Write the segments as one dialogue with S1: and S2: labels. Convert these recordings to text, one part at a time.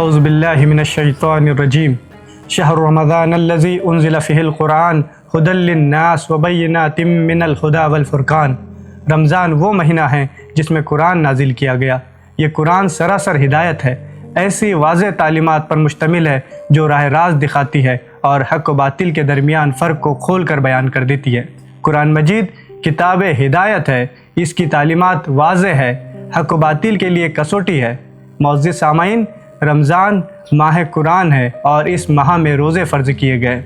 S1: اعوذ باللہ من الشیطان الرجیم شہر رمضان الذی انزل فیہ القرآن ھدی للناس وبینات من الھدی والفرقان۔ رمضان وہ مہینہ ہے جس میں قرآن نازل کیا گیا۔ یہ قرآن سراسر ہدایت ہے، ایسی واضح تعلیمات پر مشتمل ہے جو راہ راست دکھاتی ہے اور حق و باطل کے درمیان فرق کو کھول کر بیان کر دیتی ہے۔ قرآن مجید کتاب ہدایت ہے، اس کی تعلیمات واضح ہے، حق و باطل کے لیے کسوٹی ہے۔ معزز سامعین، رمضان ماہ قرآن ہے اور اس ماہ میں روزے فرض کیے گئے۔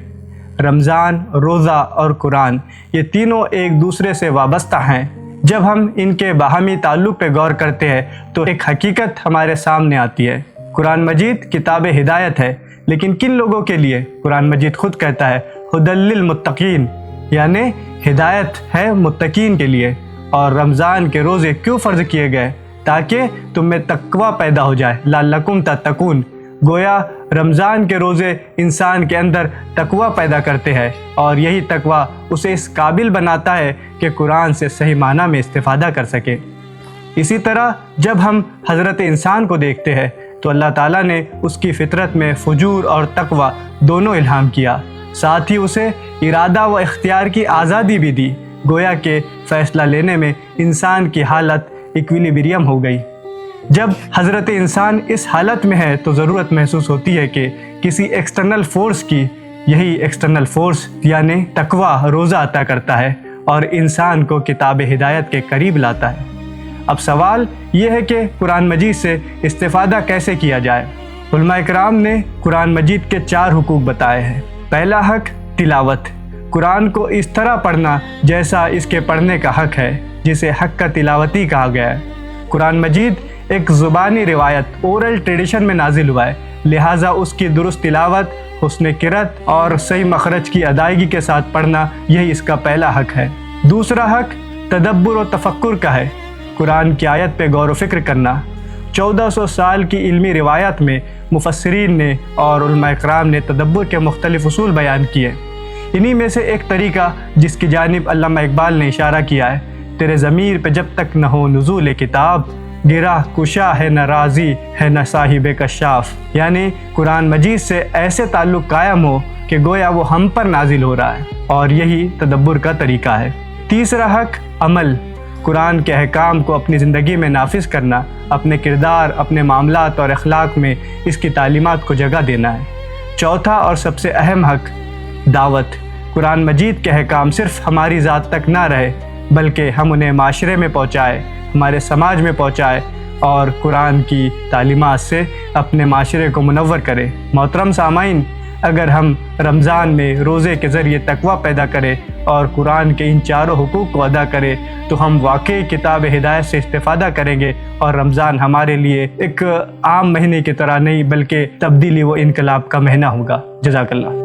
S1: رمضان، روزہ اور قرآن یہ تینوں ایک دوسرے سے وابستہ ہیں۔ جب ہم ان کے باہمی تعلق پہ غور کرتے ہیں تو ایک حقیقت ہمارے سامنے آتی ہے۔ قرآن مجید کتاب ہدایت ہے، لیکن کن لوگوں کے لیے؟ قرآن مجید خود کہتا ہے ھدی للمتقین، یعنی ہدایت ہے متقین کے لیے۔ اور رمضان کے روزے کیوں فرض کیے گئے؟ تاکہ تم میں تقوی پیدا ہو جائے، لعلکم تتقون۔ گویا رمضان کے روزے انسان کے اندر تقوی پیدا کرتے ہیں، اور یہی تقوی اسے اس قابل بناتا ہے کہ قرآن سے صحیح معنی میں استفادہ کر سکے۔ اسی طرح جب ہم حضرت انسان کو دیکھتے ہیں تو اللہ تعالیٰ نے اس کی فطرت میں فجور اور تقوی دونوں الہام کیا، ساتھ ہی اسے ارادہ و اختیار کی آزادی بھی دی۔ گویا کہ فیصلہ لینے میں انسان کی حالت ایکویلیبریم ہو گئی۔ جب حضرت انسان اس حالت میں ہے تو ضرورت محسوس ہوتی ہے کہ کسی ایکسٹرنل فورس کی، یہی ایکسٹرنل فورس یعنی تقوی روزہ عطا کرتا ہے اور انسان کو کتاب ہدایت کے قریب لاتا ہے۔ اب سوال یہ ہے کہ قرآن مجید سے استفادہ کیسے کیا جائے؟ علماء کرام نے قرآن مجید کے 4 حقوق بتائے ہیں۔ پہلا حق تلاوت، قرآن کو اس طرح پڑھنا جیسا اس کے پڑھنے کا حق ہے، جسے حق کا تلاوتی کہا گیا ہے۔ قرآن مجید ایک زبانی روایت، اورل ٹریڈیشن میں نازل ہوا ہے، لہٰذا اس کی درست تلاوت، حسن قرأت اور صحیح مخرج کی ادائیگی کے ساتھ پڑھنا، یہی اس کا پہلا حق ہے۔ دوسرا حق تدبر و تفکر کا ہے، قرآن کی آیت پہ غور و فکر کرنا۔ 1400 سال کی علمی روایت میں مفسرین نے اور علماء کرام نے تدبر کے مختلف اصول بیان کیے۔ انہی میں سے ایک طریقہ جس کی جانب علامہ اقبال نے اشارہ کیا ہے، تیرے ضمیر پہ جب تک نہ ہو نزول کتاب، گرہ کشا ہے نہ راضی ہے نہ صاحب کشاف، یعنی قرآن مجید سے ایسے تعلق قائم ہو کہ گویا وہ ہم پر نازل ہو رہا ہے، اور یہی تدبر کا طریقہ ہے۔ تیسرا حق عمل، قرآن کے احکام کو اپنی زندگی میں نافذ کرنا، اپنے کردار، اپنے معاملات اور اخلاق میں اس کی تعلیمات کو جگہ دینا ہے۔ چوتھا اور سب سے اہم حق دعوت، قرآن مجید کے احکام صرف ہماری ذات تک نہ رہے بلکہ ہم انہیں معاشرے میں پہنچائے، ہمارے سماج میں پہنچائے اور قرآن کی تعلیمات سے اپنے معاشرے کو منور کرے۔ محترم سامعین، اگر ہم رمضان میں روزے کے ذریعے تقوی پیدا کریں اور قرآن کے ان 4 حقوق کو ادا کریں تو ہم واقعی کتاب ہدایت سے استفادہ کریں گے، اور رمضان ہمارے لیے ایک عام مہینے کی طرح نہیں بلکہ تبدیلی و انقلاب کا مہینہ ہوگا۔ جزاک اللہ۔